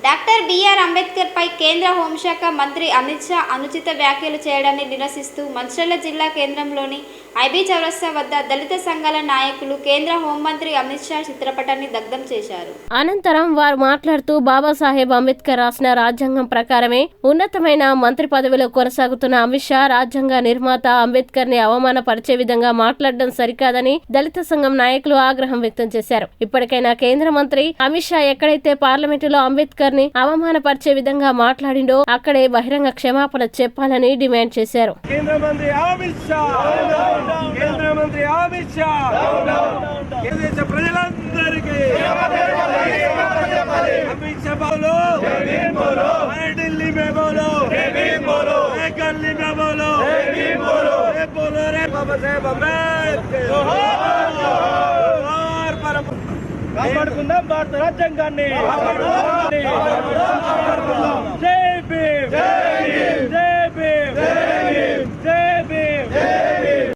Doctor BR Ambedkar పై కేంద్ర హోంశాఖ మంత్రి అమిత్ షా అనుచిత వ్యాఖ్యలు చేయడాన్ని నిరసిస్తూ మంచిర్యాల జిల్లా కేంద్రంలోని ఐబీ చౌరస్తా వద్ద దళిత సంఘాల నాయకులు కేంద్ర హోంమంత్రి అమిత్ షా చిత్రపటాన్ని దగ్ధం చేశారు. అనంతరం వారు మాట్లాడుతూ బాబాసాహెబ్ అంబేద్కర్ రాసిన రాజ్యాంగం ప్రకారమే ఉన్నతమైన మంత్రి పదవిలో కొనసాగుతున్న అమిత్ షా రాజ్యాంగ నిర్మాత అంబేద్కర్ ని అవమానపరిచే విధంగా మాట్లాడడం సరికాదని దళిత సంఘం నాయకులు ఆగ్రహం వ్యక్తం చేశారు. ఇప్పటికైనా కేంద్ర మంత్రి అమిత్ షా ఎక్కడైతే పార్లమెంటులో అంబేద్కర్ ని అవమానపరిచే విధంగా మాట్లాడిండో అక్కడే బహిరంగ క్షమాపణ చెప్పాలని డిమాండ్ చేశారు. కేంద్ర మంత్రి అమిత్ షా, కేంద్ర మంత్రి అమిత్ షా, దేశ ప్రజలందరికీ అమిత్ షా బోలో, ఢిల్లీ మే బోలో, గల్లీ మే బోలో, బోలో రే బాబా సాహెబ్ అంబేద్కర్. కాపాడుకుందాం భారత రాజ్యాంగాన్ని.